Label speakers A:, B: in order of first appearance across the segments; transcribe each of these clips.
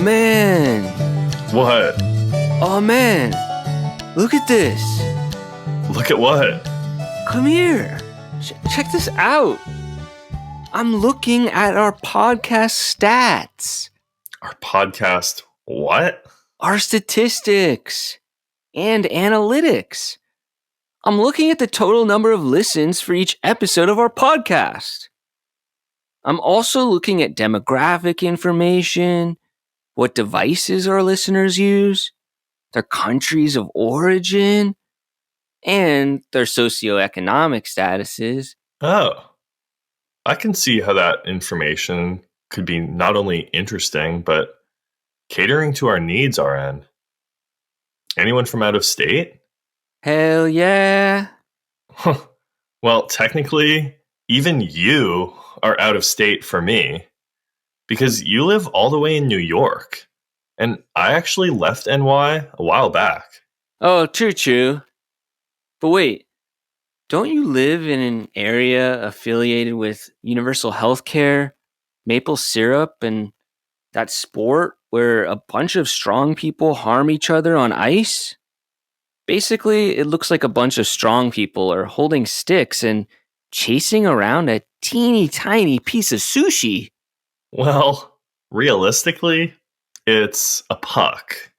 A: man.
B: What?
A: Oh man. Look at this.
B: Look at what?
A: Come here. Check this out. I'm looking at our podcast stats.
B: Our podcast what?
A: Our statistics and analytics. I'm looking at the total number of listens for each episode of our podcast. I'm also looking at demographic information, what devices our listeners use, their countries of origin, and their socioeconomic statuses.
B: Oh, I can see how that information could be not only interesting, but catering to our needs, RN. Anyone from out of state?
A: Hell yeah.
B: Well, technically, even you are out of state for me, because you live all the way in New York, and I actually left NY a while back.
A: Oh, true. But wait, don't you live in an area affiliated with universal healthcare, maple syrup, and that sport where a bunch of strong people harm each other on ice? Basically, it looks like a bunch of strong people are holding sticks and chasing around a teeny tiny piece of sushi.
B: Well, realistically, it's a puck.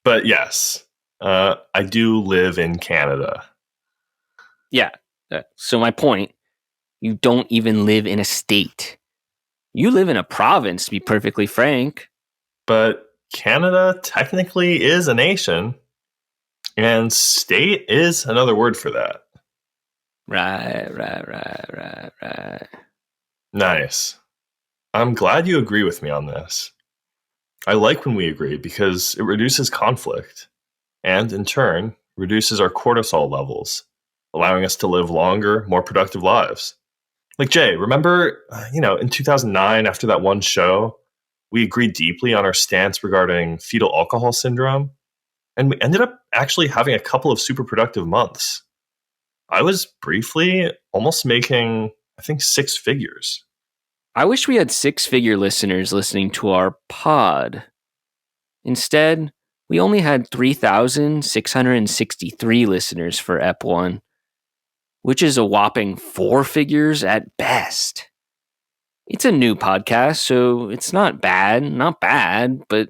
B: But yes, I do live in Canada.
A: Yeah, so my point, you don't even live in a state. You live in a province, to be perfectly frank.
B: But Canada technically is a nation, and state is another word for that.
A: Right.
B: Nice. I'm glad you agree with me on this. I like when we agree because it reduces conflict and, in turn, reduces our cortisol levels, allowing us to live longer, more productive lives. Like, Jay, remember, in 2009, after that one show, we agreed deeply on our stance regarding fetal alcohol syndrome, and we ended up actually having a couple of super productive months. I was briefly almost making, I think, 6 figures.
A: I wish we had 6-figure listeners listening to our pod. Instead, we only had 3,663 listeners for EP1, which is a whopping 4 figures at best. It's a new podcast, so it's not bad, but...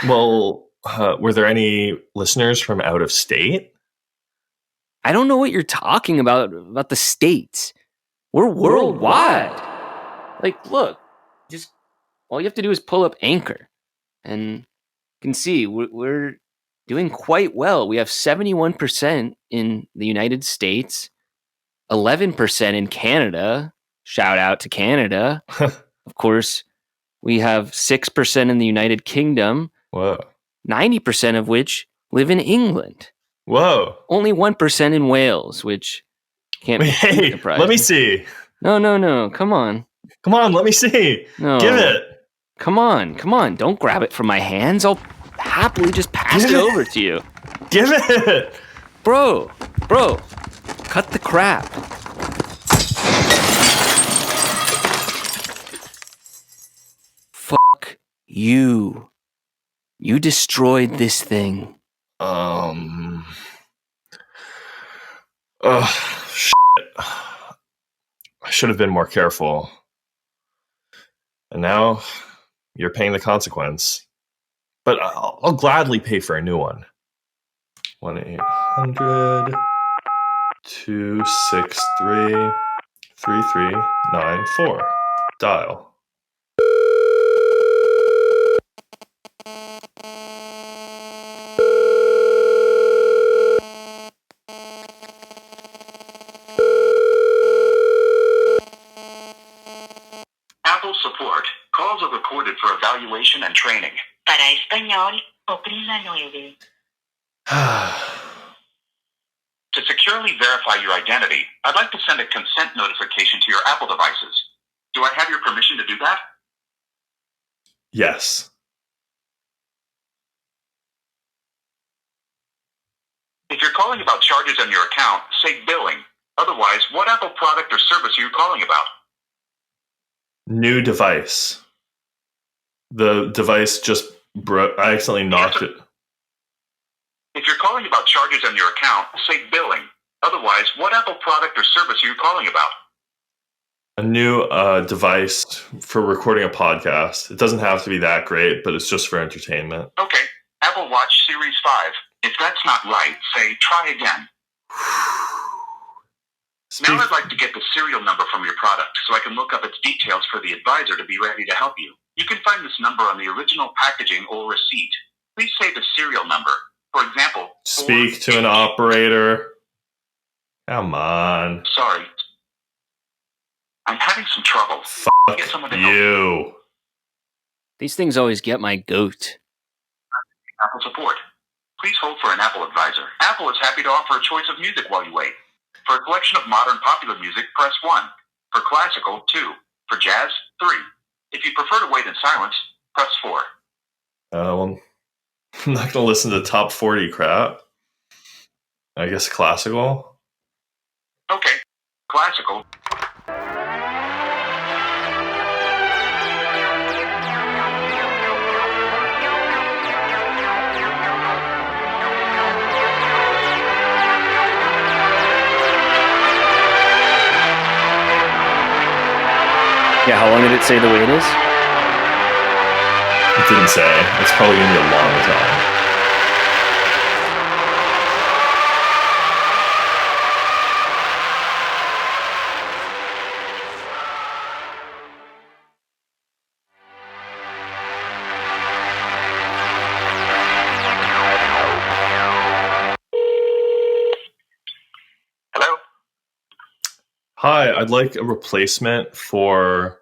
B: Well, were there any listeners from out of state?
A: I don't know what you're talking about the states. We're worldwide. Like, look, just all you have to do is pull up Anchor, and you can see we're doing quite well. We have 71% in the United States, 11% in Canada. Shout out to Canada. Of course, we have 6% in the United Kingdom.
B: Whoa.
A: 90% of which live in England.
B: Whoa.
A: Only 1% in Wales, which can't be surprising.
B: Let me see.
A: No. Come on.
B: Come on, let me see.
A: No.
B: Give it.
A: Come on. Don't grab it from my hands. I'll happily just pass it over to you.
B: Give it.
A: Bro. Cut the crap. Fuck you. You destroyed this thing.
B: Shit. I should have been more careful. And now you're paying the consequence. But I'll gladly pay for a new one. 1-800-263-3394. Dial.
C: Apple support. Calls are recorded for evaluation and training.
D: Para español, oprima 9.
C: To securely verify your identity, I'd like to send a consent notification to your Apple devices. Do I have your permission to do that?
B: Yes.
C: If you're calling about charges on your account, say billing. Otherwise, what Apple product or service are you calling about?
B: New device. The device just broke. I accidentally knocked it.
C: If you're calling about charges on your account, say billing. Otherwise, what Apple product or service are you calling about?
B: A new device for recording a podcast. It doesn't have to be that great, but it's just for entertainment.
C: Okay, Apple Watch Series 5. If that's not right, say try again. Now I'd like to get the serial number from your product so I can look up its details for the advisor to be ready to help you. You can find this number on the original packaging or receipt. Please say the serial number. For example,
B: Speak to an operator. Come on.
C: Sorry. I'm having some trouble.
B: Fuck
C: Get someone to help
B: you.
A: These things always get my goat.
C: Apple support. Please hold for an Apple advisor. Apple is happy to offer a choice of music while you wait. For a collection of modern popular music, press 1. For classical, 2. For jazz, 3. If you prefer to wait in silence, press 4.
B: Well, I'm not going to listen to top 40 crap. I guess classical.
C: Okay. Classical.
A: Yeah, how long did it say the wait is?
B: It didn't say. It's probably going to be a long time.
C: Hello?
B: Hi, I'd like a replacement for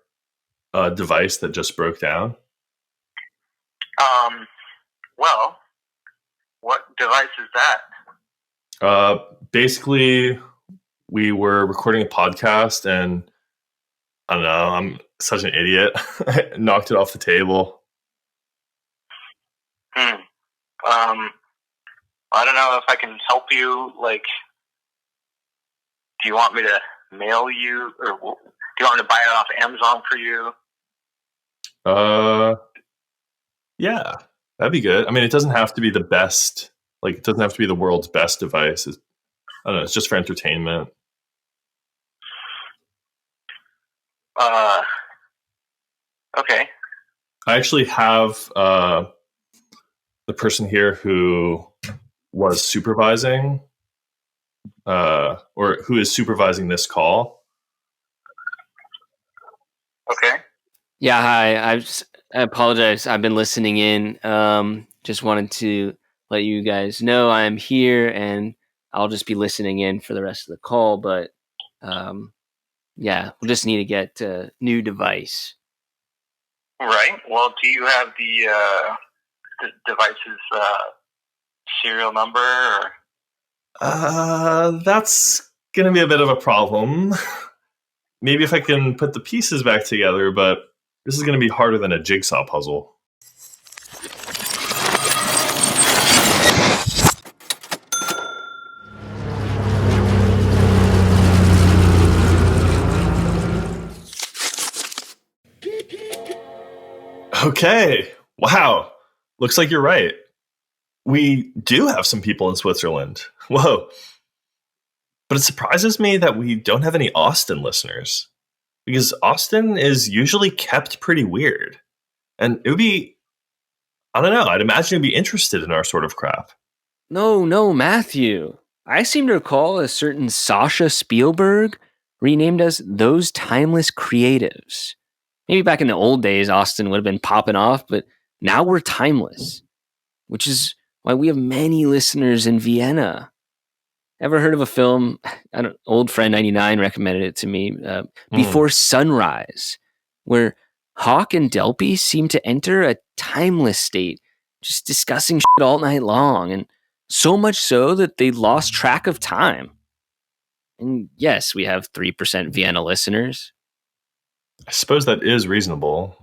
B: a device that just broke down.
C: Well, what device is that?
B: Basically, we were recording a podcast and I don't know, I'm such an idiot. I knocked it off the table.
C: I don't know if I can help you. Like, do you want me to mail you, or do you want me to buy it off Amazon for you?
B: Yeah, that'd be good. I mean, it doesn't have to be the best. Like, it doesn't have to be the world's best device. I don't know. It's just for entertainment.
C: Okay.
B: I actually have the person here who was supervising, or who is supervising this call.
C: Okay.
A: Yeah, hi. I apologize. I've been listening in. Just wanted to let you guys know I'm here, and I'll just be listening in for the rest of the call. But yeah, we'll just need to get a new device.
C: Right. Well, do you have the device's serial number? Or?
B: That's going to be a bit of a problem. Maybe if I can put the pieces back together, but this is going to be harder than a jigsaw puzzle. Okay. Wow. Looks like you're right. We do have some people in Switzerland. Whoa. But it surprises me that we don't have any Austin listeners, because Austin is usually kept pretty weird. And it would be, I don't know, I'd imagine you'd be interested in our sort of crap.
A: No, Matthew. I seem to recall a certain Sasha Spielberg renamed us Those Timeless Creatives. Maybe back in the old days, Austin would have been popping off, but now we're timeless, which is why we have many listeners in Vienna. Ever heard of a film? Old friend 99 recommended it to me. Before Sunrise, where Hawk and Delpy seem to enter a timeless state, just discussing shit all night long, and so much so that they lost track of time. And yes, we have 3% Vienna listeners.
B: I suppose that is reasonable.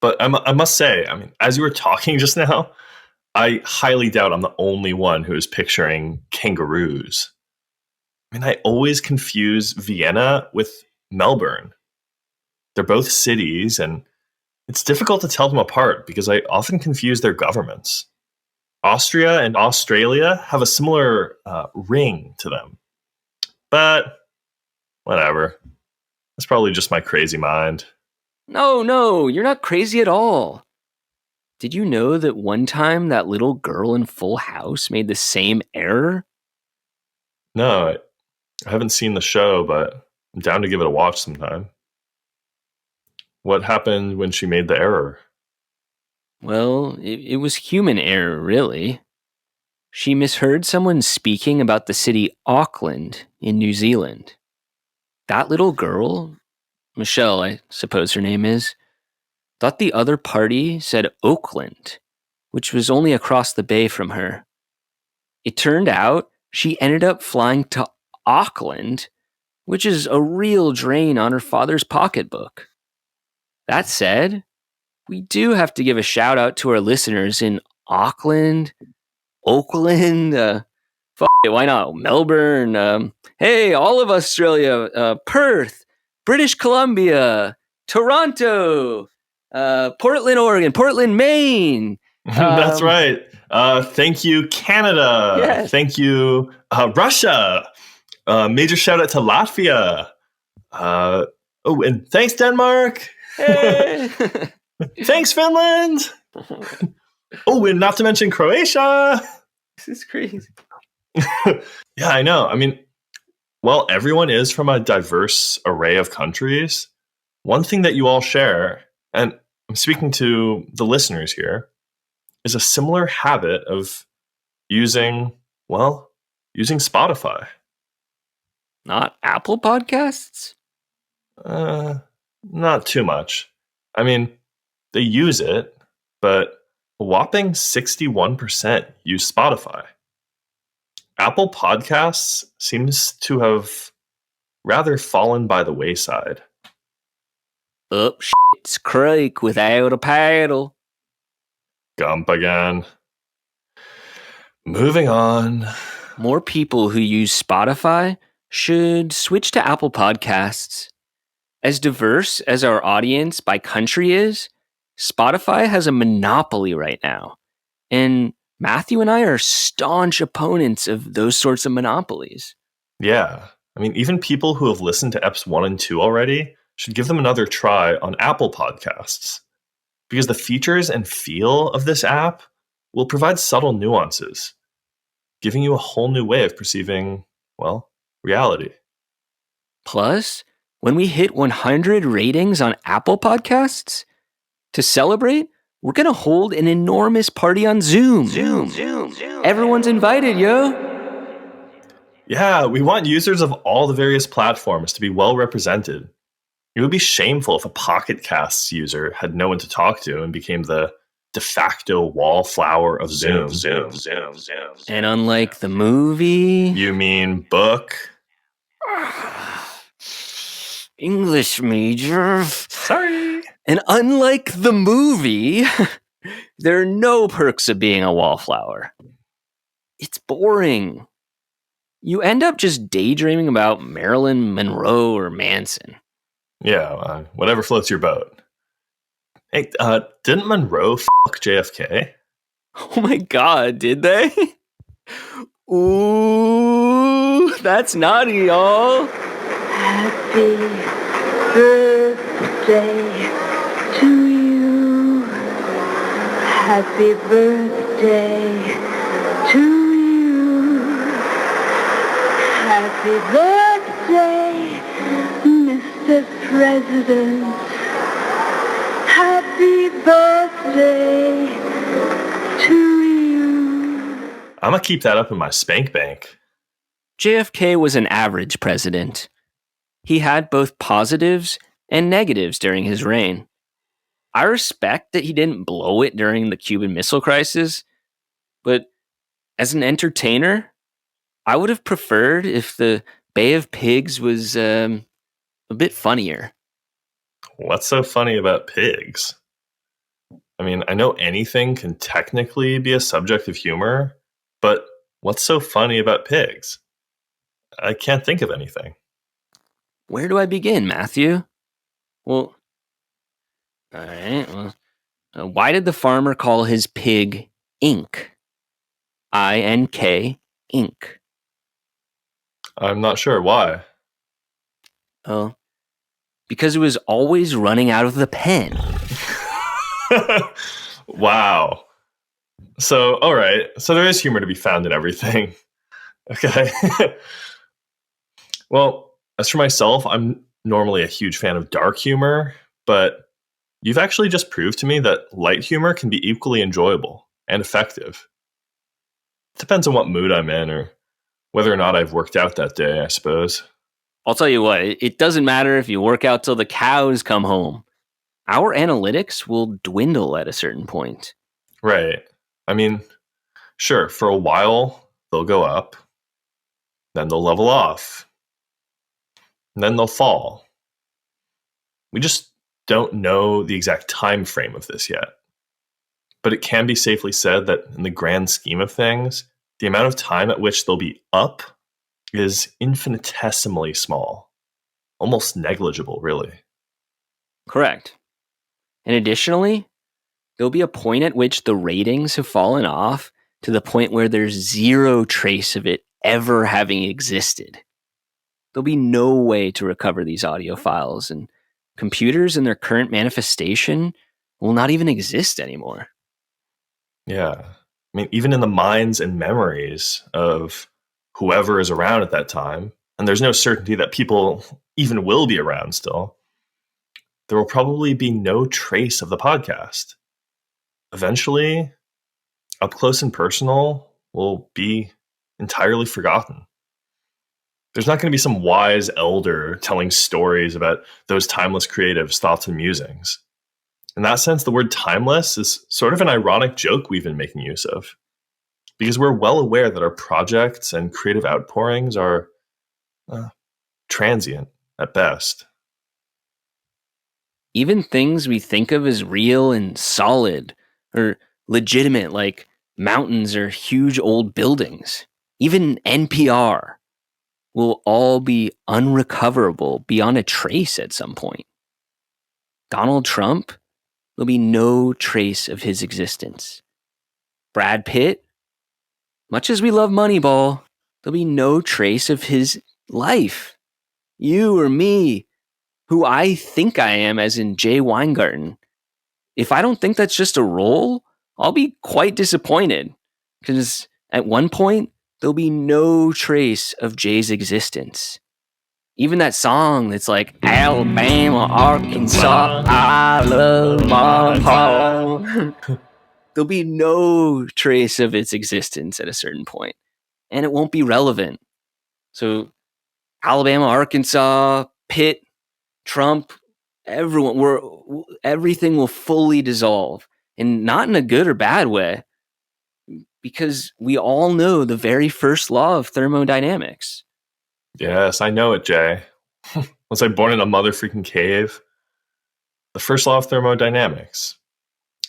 B: But I must say, I mean, as you were talking just now, I highly doubt I'm the only one who is picturing kangaroos. I mean, I always confuse Vienna with Melbourne. They're both cities, and It's difficult to tell them apart because I often confuse their governments. Austria and Australia have a similar ring to them. But whatever. It's probably just my crazy mind.
A: No, you're not crazy at all. Did you know that one time that little girl in Full House made the same error?
B: No, I haven't seen the show, but I'm down to give it a watch sometime. What happened when she made the error?
A: Well, it was human error, really. She misheard someone speaking about the city Auckland in New Zealand. That little girl, Michelle, I suppose her name is, thought the other party said Oakland, which was only across the bay from her. It turned out she ended up flying to Auckland, which is a real drain on her father's pocketbook. That said, we do have to give a shout out to our listeners in Auckland, Oakland, why not? Melbourne, hey, all of Australia, Perth, British Columbia, Toronto, Portland, Oregon, Portland, Maine.
B: That's right. Thank you, Canada.
A: Yes.
B: Thank you, Russia. Major shout out to Latvia. And thanks, Denmark.
A: Hey.
B: Thanks, Finland. And not to mention Croatia.
A: This is crazy.
B: Yeah, I know. I mean, while everyone is from a diverse array of countries, one thing that you all share, and I'm speaking to the listeners here, is a similar habit of using Spotify.
A: Not Apple Podcasts?
B: Not too much. I mean, they use it, but a whopping 61% use Spotify. Apple Podcasts seems to have rather fallen by the wayside.
A: It's creek without a paddle.
B: Gump again. Moving on.
A: More people who use Spotify should switch to Apple Podcasts. As diverse as our audience by country is, Spotify has a monopoly right now. And Matthew and I are staunch opponents of those sorts of monopolies.
B: Yeah. I mean, even people who have listened to EPs 1 and 2 already should give them another try on Apple Podcasts. Because the features and feel of this app will provide subtle nuances, giving you a whole new way of perceiving, reality.
A: Plus, when we hit 100 ratings on Apple Podcasts, to celebrate, we're going to hold an enormous party on Zoom. Everyone's invited, yo.
B: Yeah, we want users of all the various platforms to be well represented. It would be shameful if a Pocket Casts user had no one to talk to and became the de facto wallflower of Zoom.
A: And unlike the movie...
B: You mean book?
A: English major.
B: Sorry.
A: And unlike the movie, there are no perks of being a wallflower. It's boring. You end up just daydreaming about Marilyn Monroe or Manson.
B: Yeah, whatever floats your boat. Hey, didn't Monroe fuck JFK?
A: Oh my god, did they? Ooh, that's naughty, y'all.
E: Happy birthday to you. Happy birthday to you. Happy birthday, Mr. President. Happy birthday to you.
B: I'm gonna keep that up in my spank bank.
A: JFK was an average president. He had both positives and negatives during his reign. I respect that he didn't blow it during the Cuban Missile Crisis, but as an entertainer, I would have preferred if the Bay of Pigs was a bit funnier.
B: What's so funny about pigs? I mean, I know anything can technically be a subject of humor, but what's so funny about pigs? I can't think of anything.
A: Where do I begin, Matthew? Well, All right. Well, why did the farmer call his pig Ink? I-N-K, Ink.
B: I'm not sure why.
A: Oh, because it was always running out of the pen.
B: Wow. So, all right. So there is humor to be found in everything. Okay. Well, as for myself, I'm normally a huge fan of dark humor, but you've actually just proved to me that light humor can be equally enjoyable and effective. It depends on what mood I'm in or whether or not I've worked out that day, I suppose.
A: I'll tell you what, it doesn't matter if you work out till the cows come home. Our analytics will dwindle at a certain point.
B: Right. I mean, sure, for a while, they'll go up, then they'll level off, and then they'll fall. We just don't know the exact time frame of this yet. But it can be safely said that in the grand scheme of things, the amount of time at which they'll be up is infinitesimally small, almost negligible, really.
A: Correct. And additionally, there'll be a point at which the ratings have fallen off to the point where there's zero trace of it ever having existed. There'll be no way to recover these audio files, and computers in their current manifestation will not even exist anymore.
B: Yeah. I mean, even in the minds and memories of whoever is around at that time, and there's no certainty that people even will be around still, there will probably be no trace of the podcast. Eventually, up close and personal will be entirely forgotten. There's not going to be some wise elder telling stories about those timeless creatives' thoughts and musings. In that sense, the word timeless is sort of an ironic joke we've been making use of, because we're well aware that our projects and creative outpourings are transient at best.
A: Even things we think of as real and solid or legitimate, like mountains or huge old buildings, even NPR, will all be unrecoverable beyond a trace at some point. Donald Trump, there'll be no trace of his existence. Brad Pitt, much as we love Moneyball, there'll be no trace of his life. You or me, who I think I am, as in Jay Weingarten. If I don't think that's just a role, I'll be quite disappointed, because at one point, there'll be no trace of Jay's existence. Even that song that's like, Alabama, Arkansas, I love my home. There'll be no trace of its existence at a certain point, and it won't be relevant. So Alabama, Arkansas, Pitt, Trump, everything will fully dissolve, and not in a good or bad way, because we all know the very first law of thermodynamics.
B: Yes, I know it, Jay. Was I born in a mother freaking cave? The first law of thermodynamics.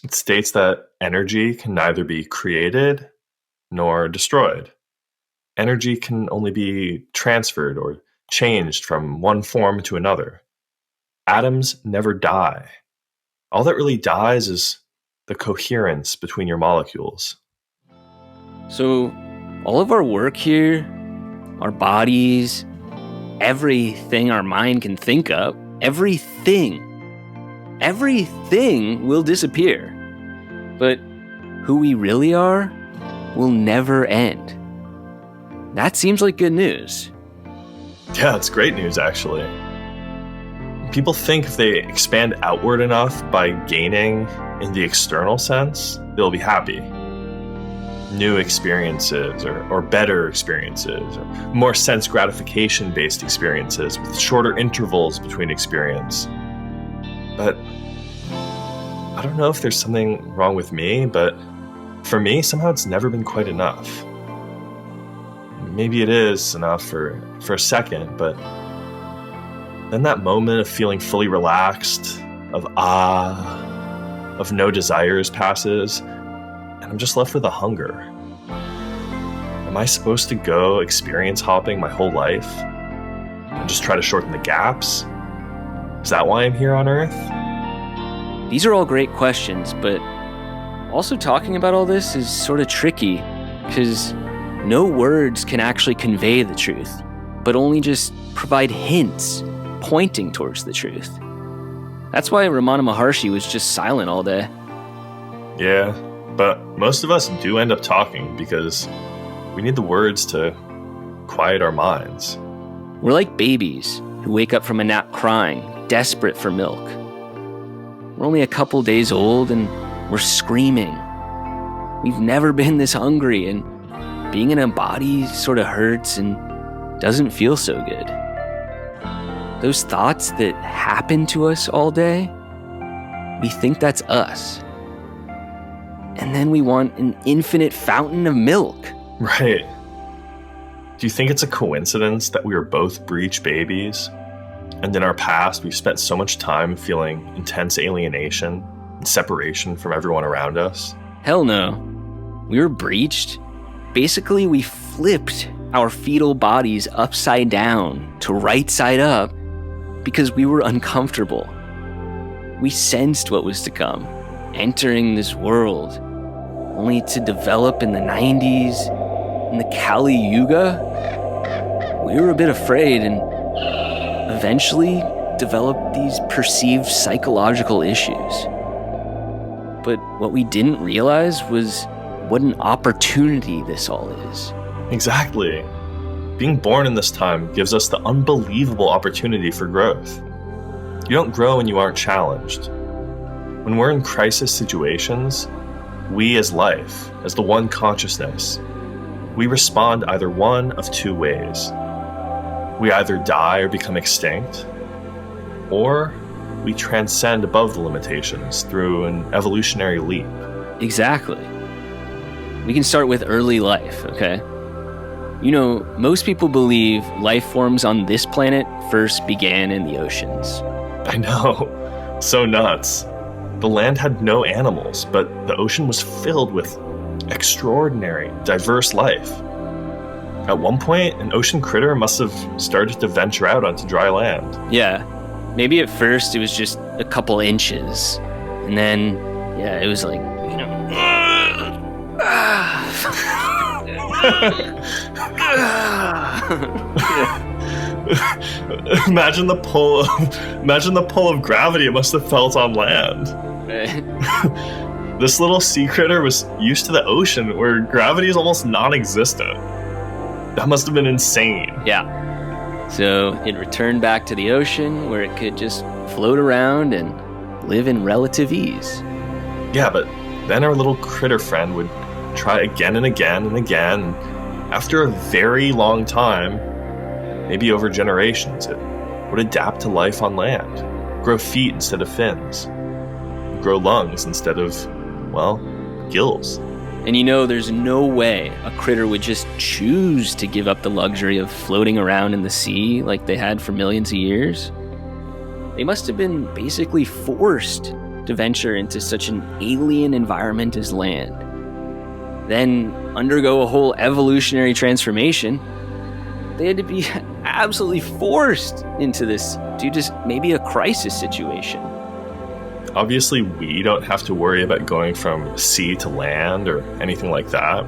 B: It states that energy can neither be created nor destroyed. Energy can only be transferred or changed from one form to another. Atoms never die. All that really dies is the coherence between your molecules.
A: So all of our work here, our bodies, everything our mind can think of, everything will disappear. But who we really are will never end. That seems like good news.
B: Yeah, it's great news, actually. People think if they expand outward enough by gaining in the external sense, they'll be happy. New experiences or better experiences or more sense gratification based experiences with shorter intervals between experience. But I don't know if there's something wrong with me, but for me, somehow it's never been quite enough. Maybe it is enough for a second, but then that moment of feeling fully relaxed, of no desires passes, and I'm just left with a hunger. Am I supposed to go experience hopping my whole life and just try to shorten the gaps? Is that why I'm here on Earth?
A: These are all great questions, but also talking about all this is sort of tricky because no words can actually convey the truth, but only just provide hints pointing towards the truth. That's why Ramana Maharshi was just silent all day.
B: Yeah, but most of us do end up talking because we need the words to quiet our minds.
A: We're like babies who wake up from a nap crying, desperate for milk. We're only a couple days old and we're screaming. We've never been this hungry, and being in a body sort of hurts and doesn't feel so good. Those thoughts that happen to us all day, we think that's us. And then we want an infinite fountain of milk.
B: Right. Do you think it's a coincidence that we were both breech babies? And in our past, we've spent so much time feeling intense alienation and separation from everyone around us?
A: Hell no. We were breached. Basically, we flipped our fetal bodies upside down to right side up because we were uncomfortable. We sensed what was to come, entering this world, only to develop in the 90s, in the Kali Yuga. We were a bit afraid and eventually developed these perceived psychological issues. But what we didn't realize was what an opportunity this all is.
B: Exactly. Being born in this time gives us the unbelievable opportunity for growth. You don't grow when you aren't challenged. When we're in crisis situations, we as life, as the one consciousness, we respond either one of two ways. We either die or become extinct, or we transcend above the limitations through an evolutionary leap.
A: Exactly. We can start with early life, okay? You know, most people believe life forms on this planet first began in the oceans.
B: I know. So nuts. The land had no animals, but the ocean was filled with extraordinary, diverse life. At one point, an ocean critter must have started to venture out onto dry land.
A: Yeah. Maybe at first it was just a couple inches. And then, yeah, it was like, you know...
B: Imagine the pull of gravity it must have felt on land. This little sea critter was used to the ocean where gravity is almost non-existent. That must have been insane.
A: Yeah. So it returned back to the ocean where it could just float around and live in relative ease.
B: Yeah, but then our little critter friend would try again and again and again. After a very long time, maybe over generations, it would adapt to life on land, grow feet instead of fins, grow lungs instead of, well, gills.
A: And you know, there's no way a critter would just choose to give up the luxury of floating around in the sea like they had for millions of years. They must have been basically forced to venture into such an alien environment as land. Then undergo a whole evolutionary transformation. They had to be absolutely forced into this due to maybe a crisis situation.
B: Obviously, we don't have to worry about going from sea to land or anything like that.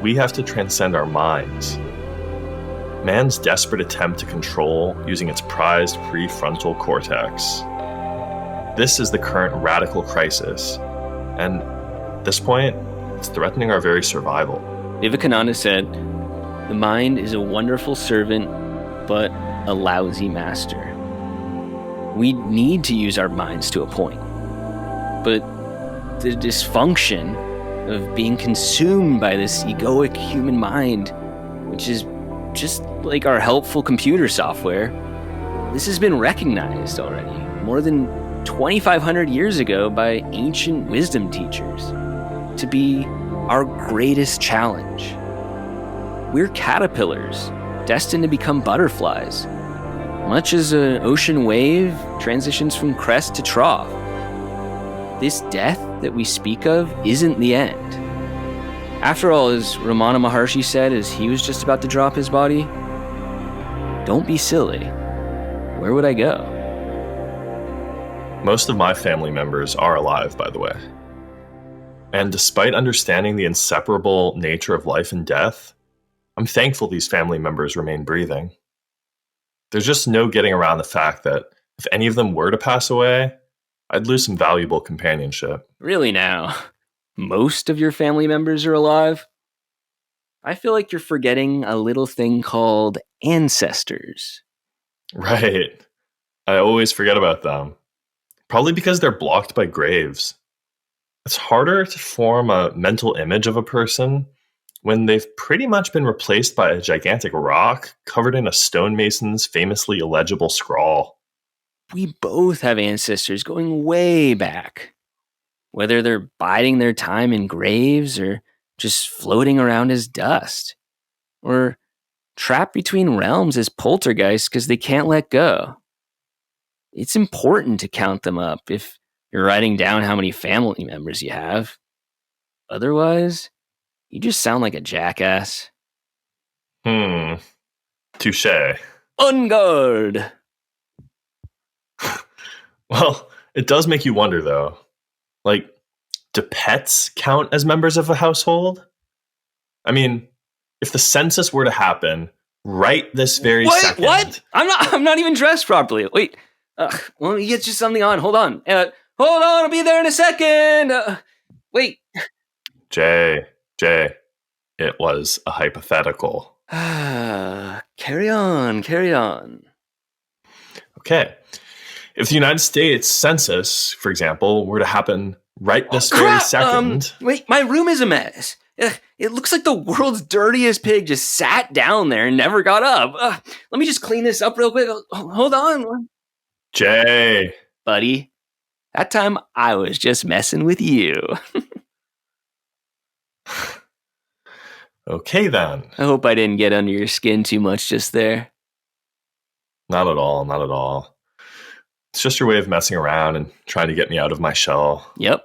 B: We have to transcend our minds. Man's desperate attempt to control using its prized prefrontal cortex. This is the current radical crisis, and at this point, it's threatening our very survival.
A: Vivekananda said, "The mind is a wonderful servant, but a lousy master." We need to use our minds to a point. But the dysfunction of being consumed by this egoic human mind, which is just like our helpful computer software, this has been recognized already more than 2,500 years ago by ancient wisdom teachers to be our greatest challenge. We're caterpillars destined to become butterflies, much as an ocean wave transitions from crest to trough. This death that we speak of isn't the end. After all, as Ramana Maharshi said as he was just about to drop his body, "Don't be silly. Where would I go?"
B: Most of my family members are alive, by the way. And despite understanding the inseparable nature of life and death, I'm thankful these family members remain breathing. There's just no getting around the fact that if any of them were to pass away, I'd lose some valuable companionship.
A: Really now? Most of your family members are alive? I feel like you're forgetting a little thing called ancestors.
B: Right. I always forget about them. Probably because they're blocked by graves. It's harder to form a mental image of a person when they've pretty much been replaced by a gigantic rock covered in a stonemason's famously illegible scrawl.
A: We both have ancestors going way back. Whether they're biding their time in graves or just floating around as dust. Or trapped between realms as poltergeists because they can't let go. It's important to count them up if you're writing down how many family members you have. Otherwise, you just sound like a jackass.
B: Touche.
A: On guard!
B: Well, it does make you wonder, though. Like, do pets count as members of a household? I mean, if the census were to happen right this very second...
A: What? I'm not even dressed properly. Wait. Let me get you something on. Hold on. Hold on, I'll be there in a second. Wait.
B: Jay, it was a hypothetical.
A: Carry on.
B: Okay. If the United States Census, for example, were to happen right this very second...
A: Wait, my room is a mess. It looks like the world's dirtiest pig just sat down there and never got up. Let me just clean this up real quick. Hold on.
B: Jay.
A: Buddy, that time I was just messing with you.
B: Okay, then.
A: I hope I didn't get under your skin too much just there.
B: Not at all. It's just your way of messing around and trying to get me out of my shell.
A: Yep.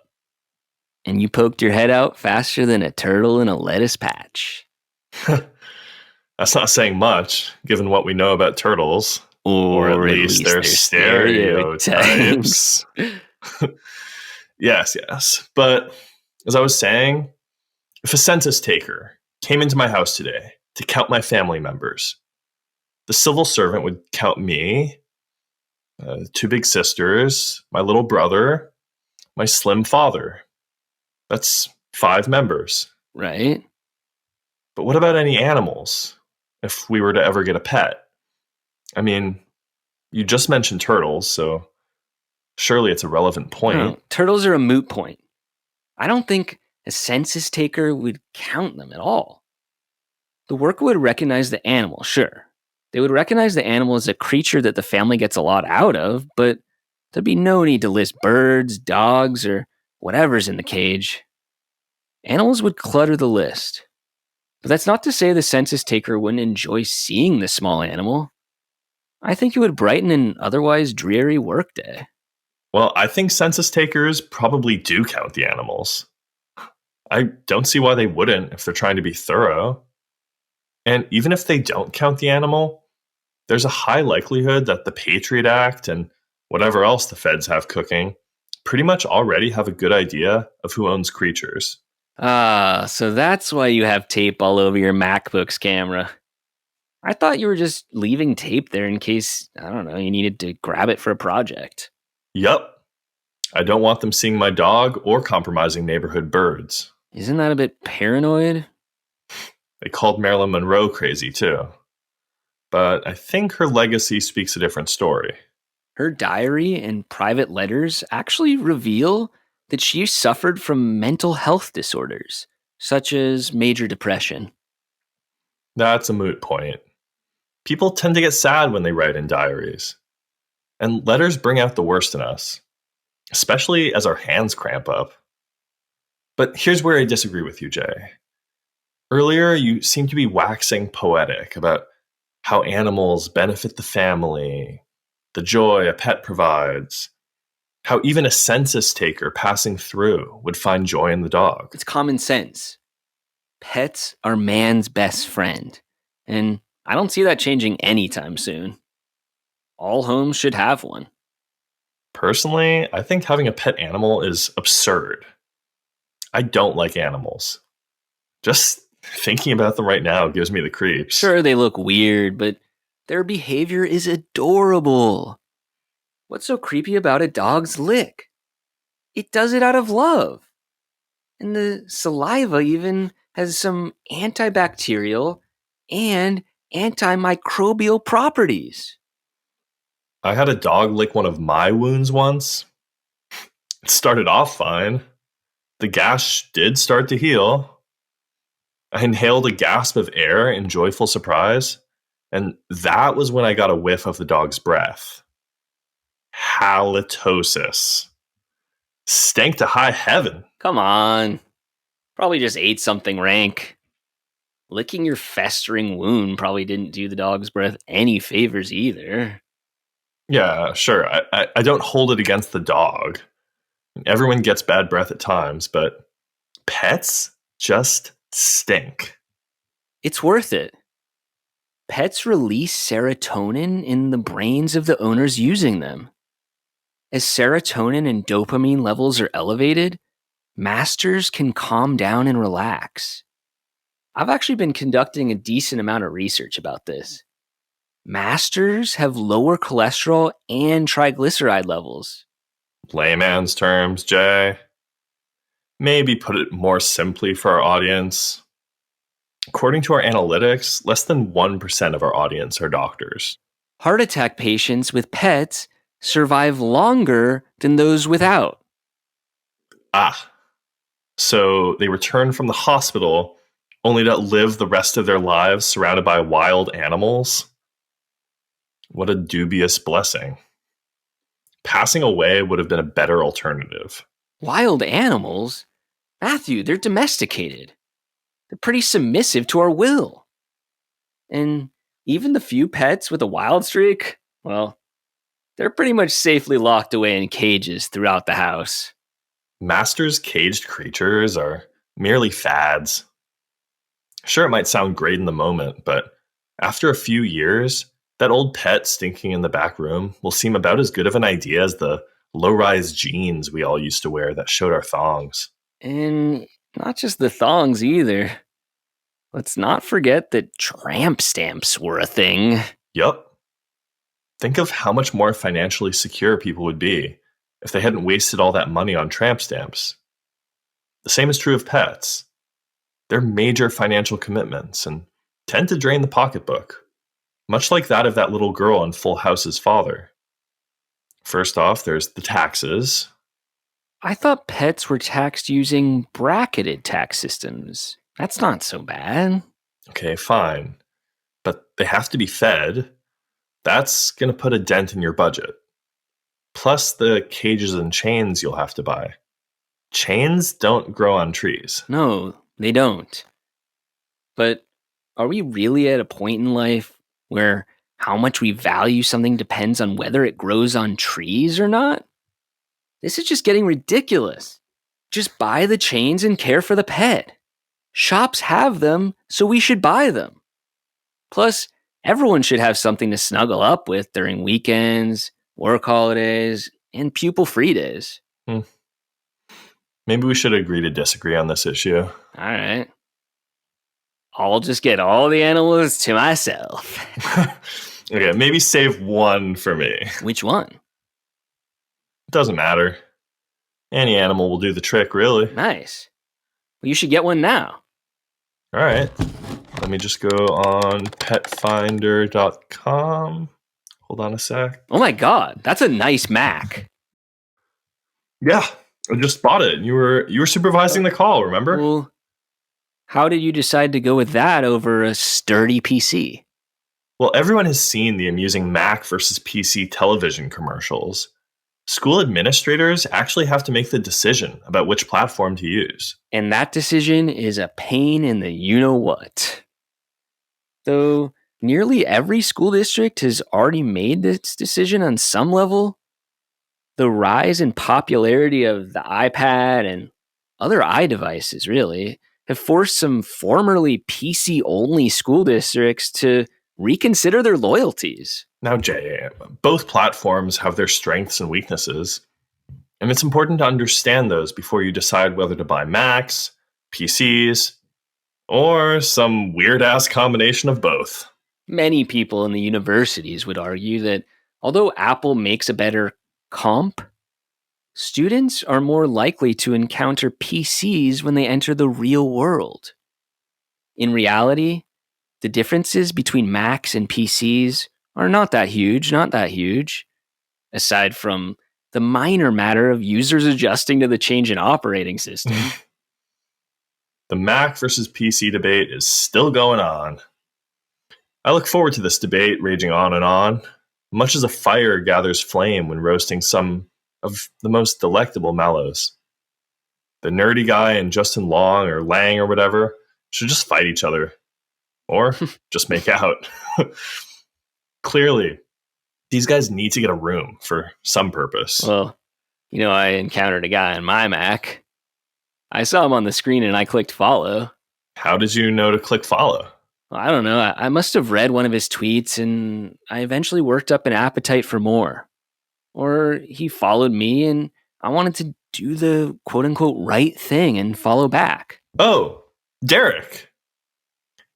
A: And you poked your head out faster than a turtle in a lettuce patch.
B: That's not saying much, given what we know about turtles. Or at least their stereotypes. Yes. But as I was saying, if a census taker came into my house today to count my family members, the civil servant would count me, 2 big sisters, my little brother, my slim father. That's 5 members.
A: Right.
B: But what about any animals, if we were to ever get a pet? I mean, you just mentioned turtles, so surely it's a relevant point.
A: No, turtles are a moot point. I don't think a census taker would count them at all. The worker would recognize the animal, sure. They would recognize the animal as a creature that the family gets a lot out of, but there'd be no need to list birds, dogs, or whatever's in the cage. Animals would clutter the list. But that's not to say the census taker wouldn't enjoy seeing the small animal. I think it would brighten an otherwise dreary workday.
B: Well, I think census takers probably do count the animals. I don't see why they wouldn't if they're trying to be thorough. And even if they don't count the animal, there's a high likelihood that the Patriot Act and whatever else the feds have cooking pretty much already have a good idea of who owns creatures.
A: So that's why you have tape all over your MacBook's camera. I thought you were just leaving tape there in case, I don't know, you needed to grab it for a project.
B: Yup. I don't want them seeing my dog or compromising neighborhood birds.
A: Isn't that a bit paranoid?
B: They called Marilyn Monroe crazy, too. But I think her legacy speaks a different story.
A: Her diary and private letters actually reveal that she suffered from mental health disorders, such as major depression.
B: That's a moot point. People tend to get sad when they write in diaries. And letters bring out the worst in us, especially as our hands cramp up. But here's where I disagree with you, Jay. Earlier, you seemed to be waxing poetic about how animals benefit the family, the joy a pet provides, how even a census taker passing through would find joy in the dog.
A: It's common sense. Pets are man's best friend, and I don't see that changing anytime soon. All homes should have one.
B: Personally, I think having a pet animal is absurd. I don't like animals. Just thinking about them right now gives me the creeps.
A: Sure, they look weird, but their behavior is adorable. What's so creepy about a dog's lick? It does it out of love. And the saliva even has some antibacterial and antimicrobial properties.
B: I had a dog lick one of my wounds once. It started off fine. The gash did start to heal. I inhaled a gasp of air in joyful surprise, and that was when I got a whiff of the dog's breath. Halitosis. Stank to high heaven.
A: Come on. Probably just ate something rank. Licking your festering wound probably didn't do the dog's breath any favors either.
B: Yeah, sure. I don't hold it against the dog. Everyone gets bad breath at times, but pets just stink.
A: It's worth it. Pets release serotonin in the brains of the owners using them. As serotonin and dopamine levels are elevated, masters can calm down and relax. I've actually been conducting a decent amount of research about this. Masters have lower cholesterol and triglyceride levels.
B: Layman's terms, Jay. Maybe put it more simply for our audience. According to our analytics, less than 1% of our audience are doctors.
A: Heart attack patients with pets survive longer than those without.
B: So they return from the hospital only to live the rest of their lives surrounded by wild animals? What a dubious blessing. Passing away would have been a better alternative.
A: Wild animals? Matthew, they're domesticated. They're pretty submissive to our will. And even the few pets with a wild streak, well, they're pretty much safely locked away in cages throughout the house.
B: Masters' caged creatures are merely fads. Sure, it might sound great in the moment, but after a few years, that old pet stinking in the back room will seem about as good of an idea as the low-rise jeans we all used to wear that showed our thongs.
A: And not just the thongs either. Let's not forget that tramp stamps were a thing.
B: Yup. Think of how much more financially secure people would be if they hadn't wasted all that money on tramp stamps. The same is true of pets. They're major financial commitments and tend to drain the pocketbook, much like that of that little girl in Full House's father. First off, there's the taxes.
A: I thought pets were taxed using bracketed tax systems. That's not so bad.
B: Okay, fine. But they have to be fed. That's going to put a dent in your budget. Plus the cages and chains you'll have to buy. Chains don't grow on trees.
A: No, they don't. But are we really at a point in life where how much we value something depends on whether it grows on trees or not? This is just getting ridiculous. Just buy the chains and care for the pet. Shops have them, so we should buy them. Plus, everyone should have something to snuggle up with during weekends, work holidays, and pupil-free days.
B: Maybe we should agree to disagree on this issue.
A: All right. I'll just get all the animals to myself.
B: Okay, maybe save one for me.
A: Which one?
B: It doesn't matter. Any animal will do the trick, really.
A: Nice. Well, you should get one now.
B: All right. Let me just go on petfinder.com. Hold on a sec.
A: Oh my god, that's a nice Mac.
B: Yeah, I just bought it. You were supervising the call, remember?
A: Well, how did you decide to go with that over a sturdy PC?
B: Well, everyone has seen the amusing Mac versus PC television commercials. School administrators actually have to make the decision about which platform to use.
A: And that decision is a pain in the you-know-what. Though nearly every school district has already made this decision on some level, the rise in popularity of the iPad and other iDevices, really, have forced some formerly PC-only school districts to reconsider their loyalties.
B: Now, Jay, both platforms have their strengths and weaknesses, and it's important to understand those before you decide whether to buy Macs, PCs, or some weird-ass combination of both.
A: Many people in the universities would argue that although Apple makes a better comp, students are more likely to encounter PCs when they enter the real world. In reality, the differences between Macs and PCs are not that huge, aside from the minor matter of users adjusting to the change in operating system.
B: The Mac versus PC debate is still going on. I look forward to this debate raging on, much as a fire gathers flame when roasting some of the most delectable mallows. The nerdy guy and Justin Long or Lang or whatever should just fight each other. Or just make out. Clearly, these guys need to get a room for some purpose.
A: Well, I encountered a guy on my Mac. I saw him on the screen and I clicked follow.
B: How did you know to click follow?
A: Well, I don't know. I must have read one of his tweets and I eventually worked up an appetite for more. Or he followed me and I wanted to do the quote-unquote right thing and follow back.
B: Oh, Derek.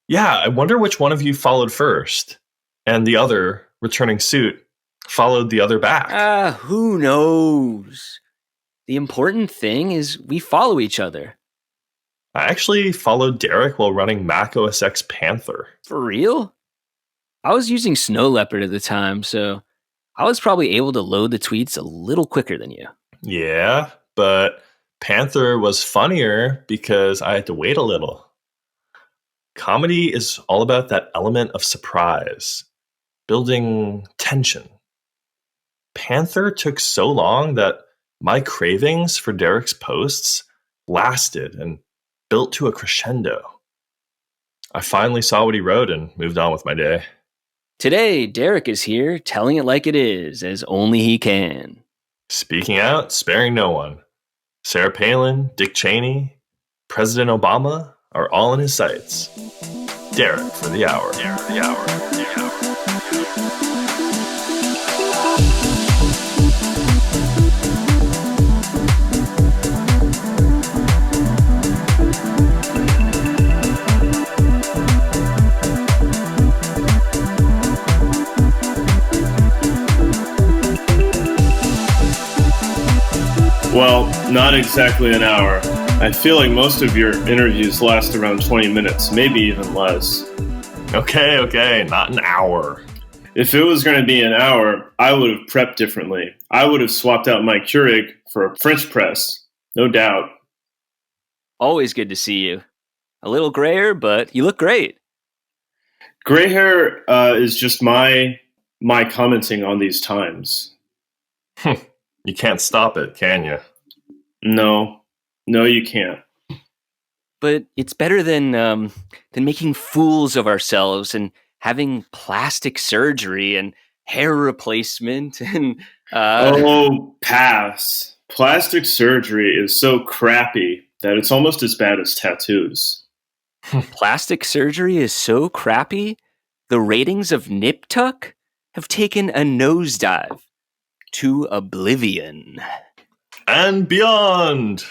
B: Yeah, I wonder which one of you followed first. And the other, returning suit, followed the other back.
A: Who knows? The important thing is we follow each other.
B: I actually followed Derek while running Mac OS X Panther.
A: For real? I was using Snow Leopard at the time, so I was probably able to load the tweets a little quicker than you.
B: Yeah, but Panther was funnier because I had to wait a little. Comedy is all about that element of surprise, building tension. Panther took so long that my cravings for Derek's posts lasted and built to a crescendo. I finally saw what he wrote and moved on with my day.
A: Today, Derek is here telling it like it is, as only he can.
B: Speaking out, sparing no one. Sarah Palin, Dick Cheney, President Obama are all in his sights. Derek for the hour.
F: Well, not exactly an hour. I feel like most of your interviews last around 20 minutes, maybe even less.
B: Okay, not an hour.
F: If it was going to be an hour, I would have prepped differently. I would have swapped out my Keurig for a French press, no doubt.
A: Always good to see you. A little grayer, but you look great.
F: Gray hair is just my commenting on these times.
B: You can't stop it, can you?
F: No, you can't.
A: But it's better than making fools of ourselves and having plastic surgery and hair replacement and.
F: Oh, pass. Plastic surgery is so crappy that it's almost as bad as tattoos.
A: Plastic surgery is so crappy, the ratings of Nip Tuck have taken a nosedive to oblivion.
B: And beyond.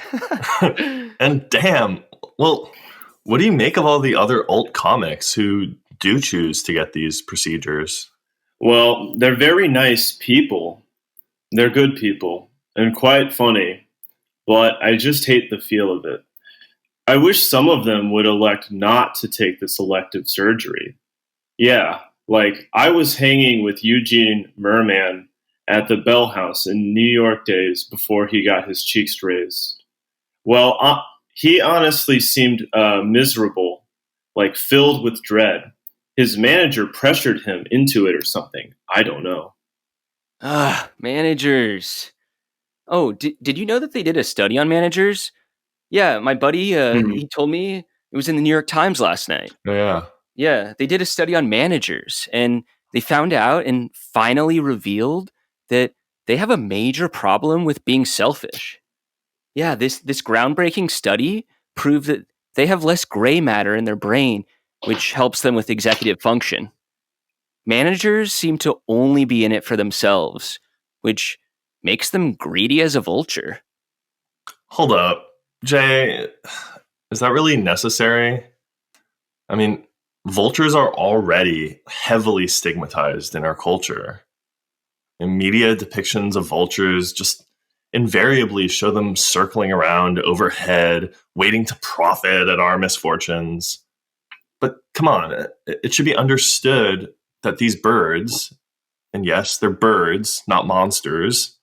B: And damn, well, what do you make of all the other alt comics who do choose to get these procedures?
F: Well, they're very nice people. They're good people and quite funny, but I just hate the feel of it. I wish some of them would elect not to take this elective surgery. Yeah, like I was hanging with Eugene Merman at the Bell House in New York days before he got his cheeks raised. Well, he honestly seemed miserable, like filled with dread. His manager pressured him into it or something. I don't know.
A: Managers. Oh, did you know that they did a study on managers? Yeah, my buddy, he told me it was in the New York Times last night.
B: Yeah.
A: Yeah, they did a study on managers, and they found out and finally revealed that they have a major problem with being selfish. Yeah, this groundbreaking study proved that they have less gray matter in their brain, which helps them with executive function. Managers seem to only be in it for themselves, which makes them greedy as a vulture.
B: Hold up. Jay, is that really necessary? I mean, vultures are already heavily stigmatized in our culture. And media depictions of vultures just invariably show them circling around overhead, waiting to profit at our misfortunes. But come on, it should be understood that these birds, and yes, they're birds, not monsters,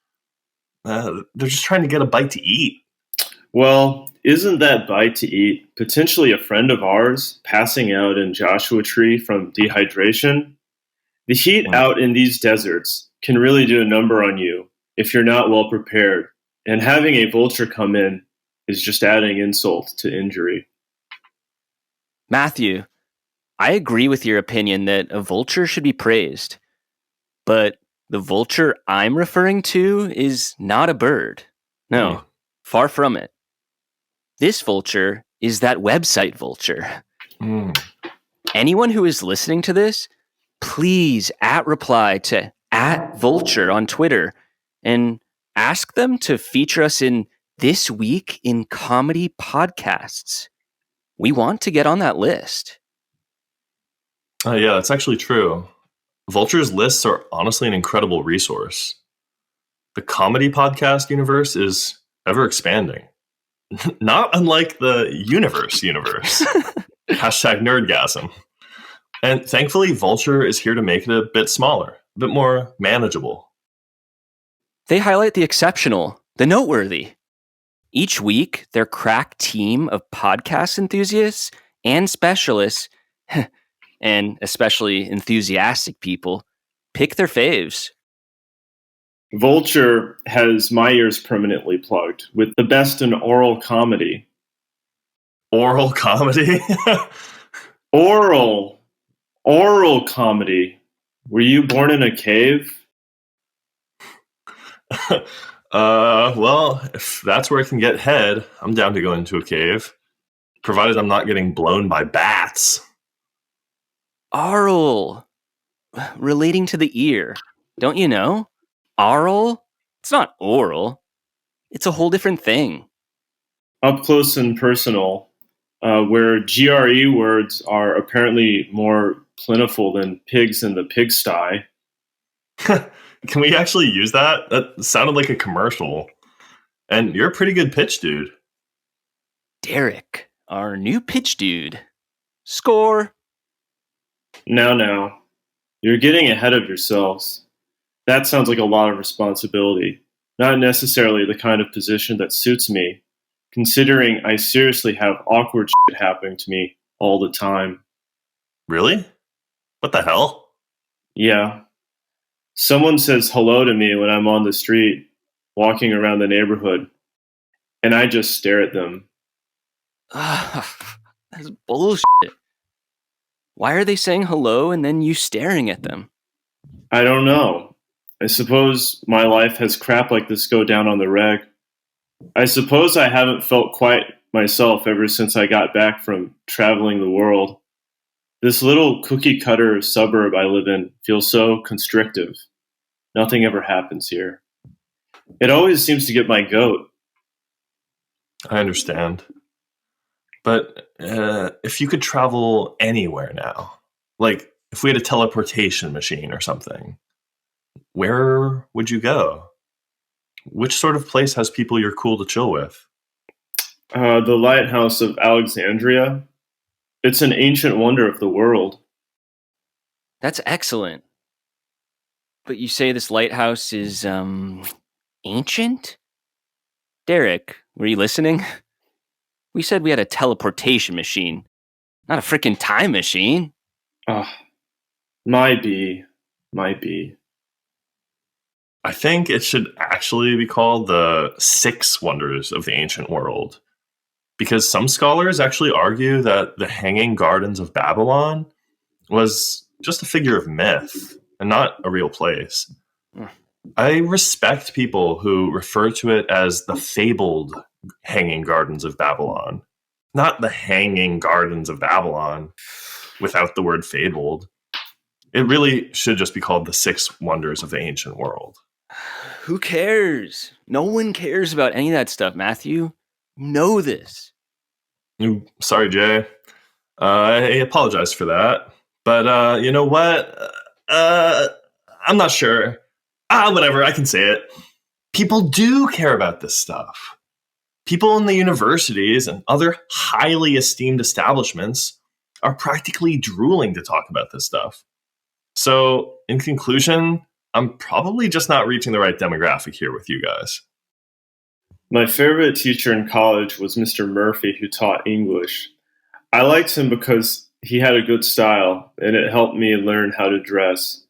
B: they're just trying to get a bite to eat.
F: Well, isn't that bite to eat potentially a friend of ours passing out in Joshua Tree from dehydration? The heat out in these deserts can really do a number on you if you're not well prepared, and having a vulture come in is just adding insult to injury.
A: Matthew, I agree with your opinion that a vulture should be praised, but the vulture I'm referring to is not a bird. No, far from it. This vulture is that website vulture. Anyone who is listening to this, please @reply to @vulture on Twitter and ask them to feature us in This Week in Comedy Podcasts. We want to get on that list.
B: Yeah, that's actually true. Vulture's lists are honestly an incredible resource. The comedy podcast universe is ever expanding. Not unlike the universe. Hashtag nerdgasm. And thankfully, Vulture is here to make it a bit smaller, a bit more manageable.
A: They highlight the exceptional, the noteworthy. Each week, their crack team of podcast enthusiasts and specialists, and especially enthusiastic people, pick their faves.
F: Vulture has my ears permanently plugged with the best in oral comedy.
B: Oral comedy?
F: Oral comedy. Were you born in a cave?
B: Well, if that's where I can get head, I'm down to go into a cave. Provided I'm not getting blown by bats.
A: Aural. Relating to the ear. Don't you know? Aural? It's not oral. It's a whole different thing.
F: Up close and personal, where GRE words are apparently more plentiful than pigs in the pigsty.
B: Can we actually use that? That sounded like a commercial. And you're a pretty good pitch dude.
A: Derek, our new pitch dude. Score.
F: Now. You're getting ahead of yourselves. That sounds like a lot of responsibility. Not necessarily the kind of position that suits me, considering I seriously have awkward shit happening to me all the time.
B: Really? What the hell?
F: Yeah. Someone says hello to me when I'm on the street, walking around the neighborhood, and I just stare at them.
A: That's bullshit. Why are they saying hello and then you staring at them?
F: I don't know. I suppose my life has crap like this go down on the reg. I suppose I haven't felt quite myself ever since I got back from traveling the world. This little cookie-cutter suburb I live in feels so constrictive. Nothing ever happens here. It always seems to get my goat.
B: I understand. But if you could travel anywhere now, like if we had a teleportation machine or something, where would you go? Which sort of place has people you're cool to chill with?
F: The Lighthouse of Alexandria. It's an ancient wonder of the world.
A: That's excellent. But you say this lighthouse is, ancient? Derek, were you listening? We said we had a teleportation machine, not a freaking time machine.
F: Might be.
B: I think it should actually be called the 6 Wonders of the Ancient World. Because some scholars actually argue that the Hanging Gardens of Babylon was just a figure of myth and not a real place. I respect people who refer to it as the fabled Hanging Gardens of Babylon, not the Hanging Gardens of Babylon without the word fabled. It really should just be called the 6 Wonders of the Ancient World.
A: Who cares? No one cares about any of that stuff, Matthew. You know this.
B: Sorry, Jay. I apologize for that. But you know what? I'm not sure. Whatever, I can say it. People do care about this stuff. People in the universities and other highly esteemed establishments are practically drooling to talk about this stuff. So, in conclusion, I'm probably just not reaching the right demographic here with you guys.
F: My favorite teacher in college was Mr. Murphy, who taught English. I liked him because he had a good style, and it helped me learn how to dress.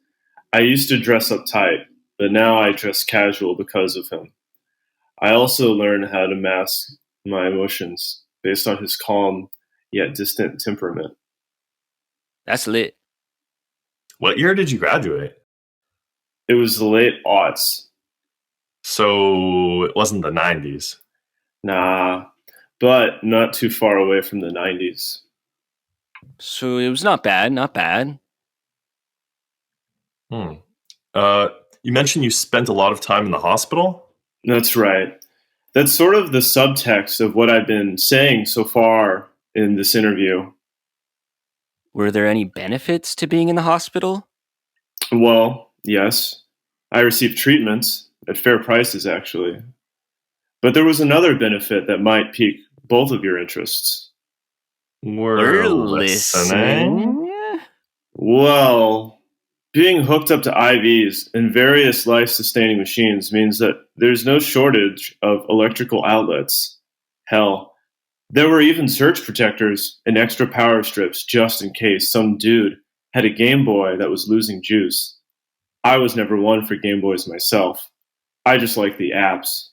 F: I used to dress up tight, but now I dress casual because of him. I also learned how to mask my emotions based on his calm yet distant temperament.
A: That's lit.
B: What year did you graduate?
F: It was the late aughts.
B: So it wasn't the 90s.
F: Nah, but not too far away from the 90s.
A: So it was not bad, not bad.
B: You mentioned you spent a lot of time in the hospital?
F: That's right. That's sort of the subtext of what I've been saying so far in this interview.
A: Were there any benefits to being in the hospital?
F: Well, yes. I received treatments at fair prices, actually. But there was another benefit that might pique both of your interests.
B: We're listening.
F: Well, being hooked up to IVs and various life-sustaining machines means that there's no shortage of electrical outlets. Hell, there were even surge protectors and extra power strips just in case some dude had a Game Boy that was losing juice. I was never one for Game Boys myself. I just like the apps.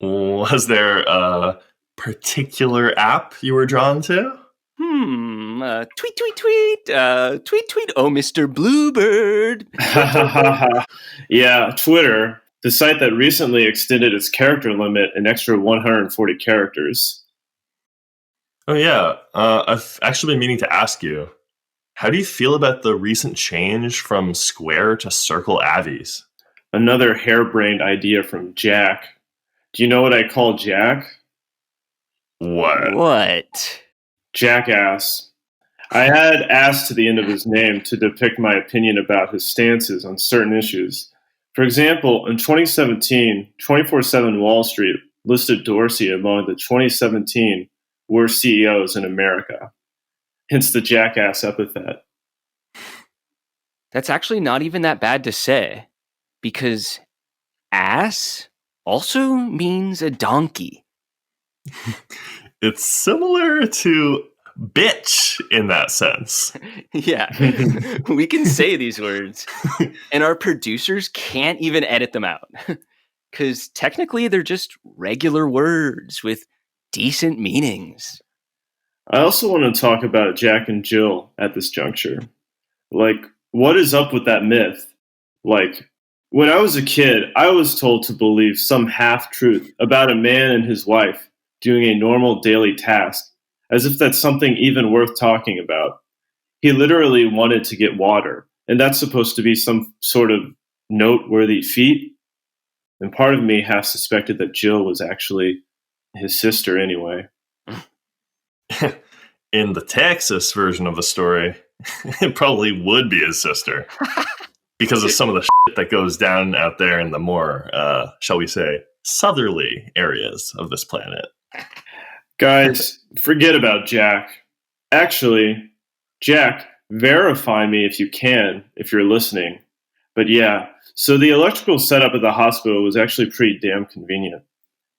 B: Was there a particular app you were drawn to?
A: Tweet, tweet, tweet. Tweet, tweet. Oh, Mr. Bluebird.
F: Yeah, Twitter, the site that recently extended its character limit an extra 140 characters.
B: Oh, yeah. I've actually been meaning to ask you, how do you feel about the recent change from square to circle avies?
F: Another harebrained idea from Jack. Do you know what I call Jack?
A: What?
F: Jackass. I had ass to the end of his name to depict my opinion about his stances on certain issues. For example, in 2017, 24/7 Wall Street listed Dorsey among the 2017 worst CEOs in America. Hence the jackass epithet.
A: That's actually not even that bad to say, because ass also means a donkey.
B: It's similar to bitch in that sense.
A: Yeah, we can say these words, and our producers can't even edit them out, because technically they're just regular words with decent meanings.
F: I also want to talk about Jack and Jill at this juncture. Like, what is up with that myth? Like, when I was a kid, I was told to believe some half-truth about a man and his wife doing a normal daily task, as if that's something even worth talking about. He literally wanted to get water, and that's supposed to be some sort of noteworthy feat. And part of me half suspected that Jill was actually his sister anyway.
B: In the Texas version of the story, it probably would be his sister. Because of some of the shit that goes down out there in the more, shall we say, southerly areas of this planet.
F: Guys, forget about Jack. Actually, Jack, verify me if you can, if you're listening. But yeah, so the electrical setup at the hospital was actually pretty damn convenient.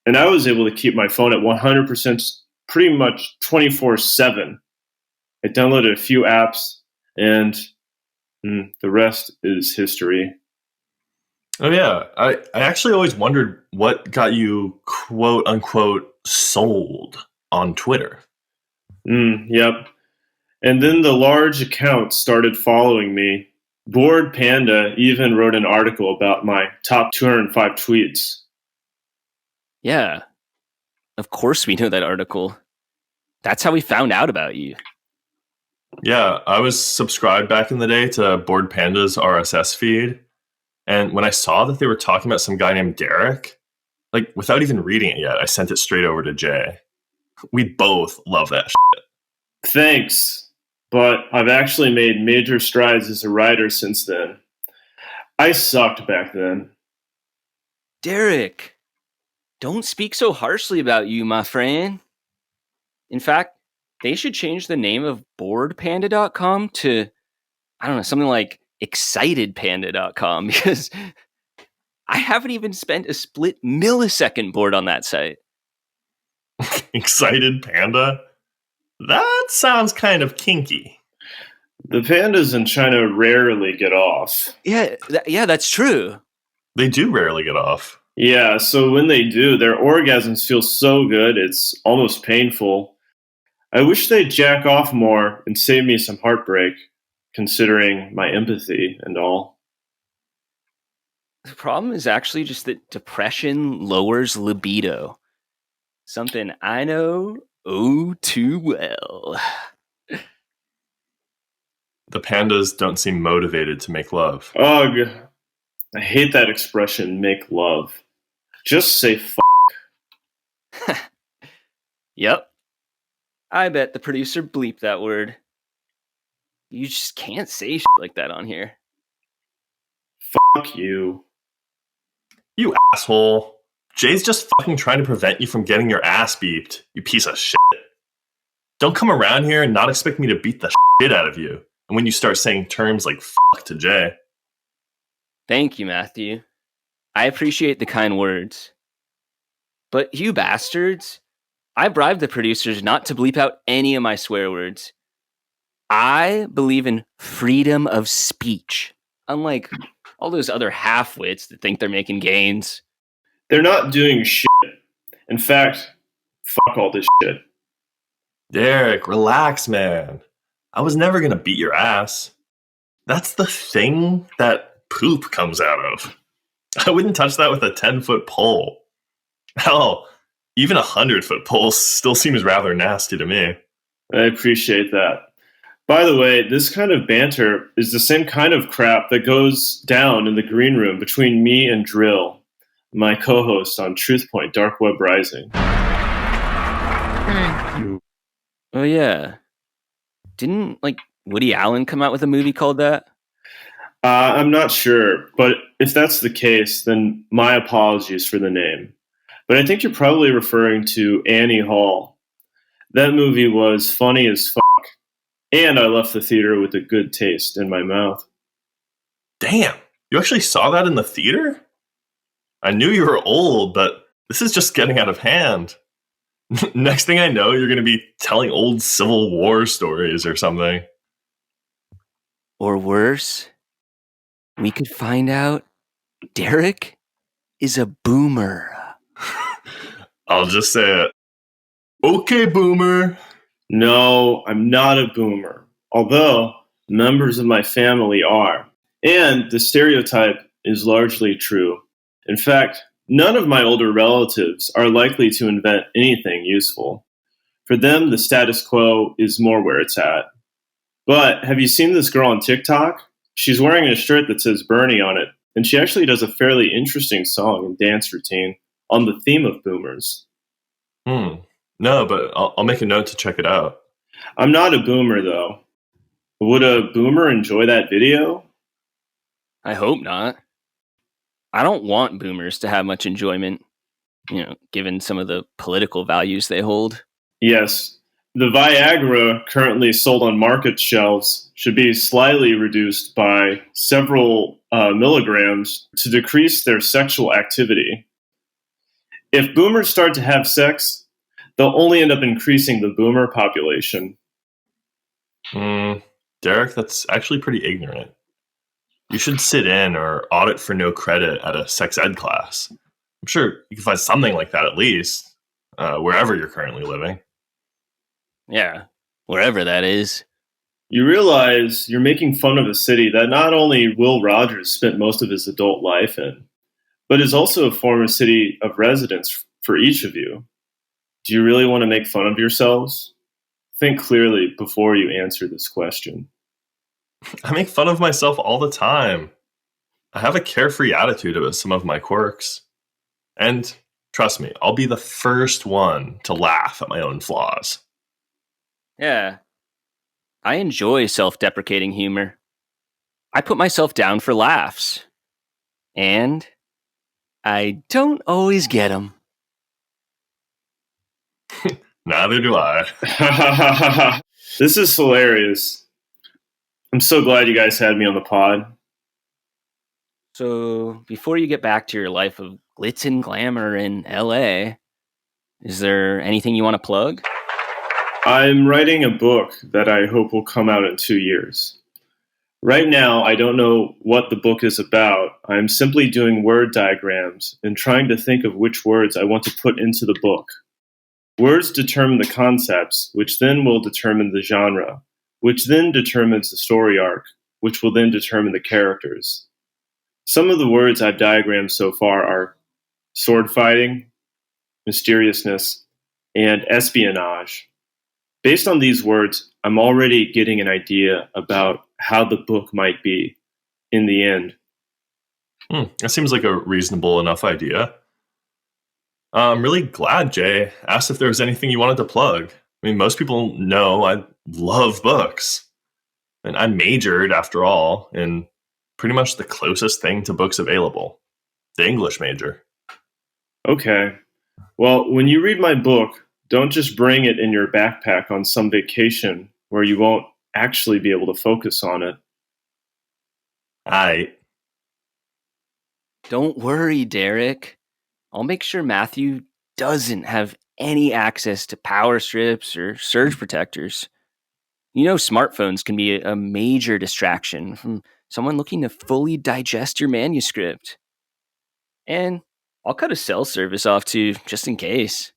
F: And I was able to keep my phone at 100% pretty much 24/7. I downloaded a few apps, and the rest is history.
B: Oh, yeah. I actually always wondered what got you, quote unquote, sold on Twitter.
F: Yep. And then the large accounts started following me. Bored Panda even wrote an article about my top 205 tweets.
A: Yeah, of course we know that article. That's how we found out about you.
B: Yeah, I was subscribed back in the day to Bored Panda's RSS feed. And when I saw that they were talking about some guy named Derek, like without even reading it yet, I sent it straight over to Jay. We both love that shit.
F: Thanks, but I've actually made major strides as a writer since then. I sucked back then.
A: Derek, don't speak so harshly about you, my friend. In fact, they should change the name of boredpanda.com to, I don't know, something like excitedpanda.com, because I haven't even spent a split millisecond bored on that site.
B: Excited Panda? That sounds kind of kinky.
F: The pandas in China rarely get off.
A: Yeah, that's true.
B: They do rarely get off.
F: Yeah, so when they do, their orgasms feel so good, it's almost painful. I wish they'd jack off more and save me some heartbreak, considering my empathy and all.
A: The problem is actually just that depression lowers libido. Something I know oh too well.
B: The pandas don't seem motivated to make love.
F: Ugh. I hate that expression, make love. Just say
A: Yep. I bet the producer bleeped that word. You just can't say shit like that on here.
F: fuck you.
B: You asshole. Jay's just fucking trying to prevent you from getting your ass beeped, you piece of shit. Don't come around here and not expect me to beat the shit out of you. And when you start saying terms like fuck to Jay.
A: Thank you, Matthew. I appreciate the kind words. But you bastards, I bribed the producers not to bleep out any of my swear words. I believe in freedom of speech, unlike all those other half-wits that think they're making gains.
F: They're not doing shit. In fact, fuck all this shit.
B: Derek, relax, man. I was never gonna beat your ass. That's the thing that poop comes out of. I wouldn't touch that with a 10-foot pole. Hell, even 100-foot pole still seems rather nasty to me.
F: I appreciate that. By the way, this kind of banter is the same kind of crap that goes down in the green room between me and Drill, my co-host on Truthpoint Dark Web Rising.
A: Oh yeah. Didn't, Woody Allen come out with a movie called that?
F: I'm not sure, but if that's the case, then my apologies for the name. But I think you're probably referring to Annie Hall. That movie was funny as fuck, and I left the theater with a good taste in my mouth.
B: Damn, you actually saw that in the theater? I knew you were old, but this is just getting out of hand. Next thing I know, you're going to be telling old Civil War stories or something.
A: Or worse, we could find out Derek is a boomer.
B: I'll just say it. Okay, boomer.
F: No, I'm not a boomer, although members of my family are. And the stereotype is largely true. In fact, none of my older relatives are likely to invent anything useful. For them, the status quo is more where it's at. But have you seen this girl on TikTok? She's wearing a shirt that says Bernie on it, and she actually does a fairly interesting song and dance routine on the theme of boomers.
B: No, but I'll make a note to check it out.
F: I'm not a boomer, though. Would a boomer enjoy that video?
A: I hope not. I don't want boomers to have much enjoyment, given some of the political values they hold.
F: Yes. The Viagra currently sold on market shelves should be slightly reduced by several milligrams to decrease their sexual activity. If boomers start to have sex, they'll only end up increasing the boomer population.
B: Derek, that's actually pretty ignorant. You should sit in or audit for no credit at a sex ed class. I'm sure you can find something like that at least, wherever you're currently living.
A: Yeah, wherever that is.
F: You realize you're making fun of a city that not only Will Rogers spent most of his adult life in, but is also a former city of residence for each of you. Do you really want to make fun of yourselves? think clearly before you answer this question.
B: I make fun of myself all the time. I have a carefree attitude about some of my quirks. And trust me, I'll be the first one to laugh at my own flaws.
A: Yeah. I enjoy self-deprecating humor. I put myself down for laughs. And I don't always get them.
B: Neither do I.
F: This is hilarious. I'm so glad you guys had me on the pod.
A: So, before you get back to your life of glitz and glamour in LA, is there anything you want to plug?
F: I'm writing a book that I hope will come out in 2 years. Right now, I don't know what the book is about. I'm simply doing word diagrams and trying to think of which words I want to put into the book. Words determine the concepts, which then will determine the genre, which then determines the story arc, which will then determine the characters. Some of the words I've diagrammed so far are sword fighting, mysteriousness, and espionage. Based on these words, I'm already getting an idea about how the book might be in the end.
B: That seems like a reasonable enough idea. I'm really glad Jay asked if there was anything you wanted to plug. I mean, most people know I love books. And I majored, after all, in pretty much the closest thing to books available, the English major.
F: Okay. Well, when you read my book, don't just bring it in your backpack on some vacation where you won't actually be able to focus on it.
A: Don't worry, Derek. I'll make sure Matthew doesn't have any access to power strips or surge protectors. You know, smartphones can be a major distraction from someone looking to fully digest your manuscript. And I'll cut a cell service off too, just in case.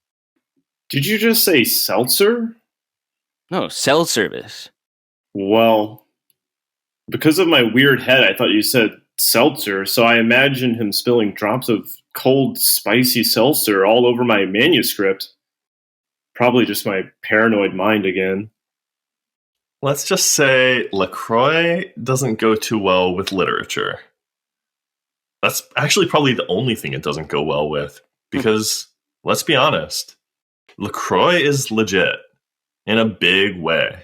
F: Did you just say seltzer?
A: No, cell service.
F: Well, because of my weird head, I thought you said seltzer, so I imagined him spilling drops of cold, spicy seltzer all over my manuscript. Probably just my paranoid mind again.
B: Let's just say LaCroix doesn't go too well with literature. That's actually probably the only thing it doesn't go well with, because, let's be honest, LaCroix is legit in a big way.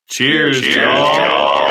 B: Cheers, y'all.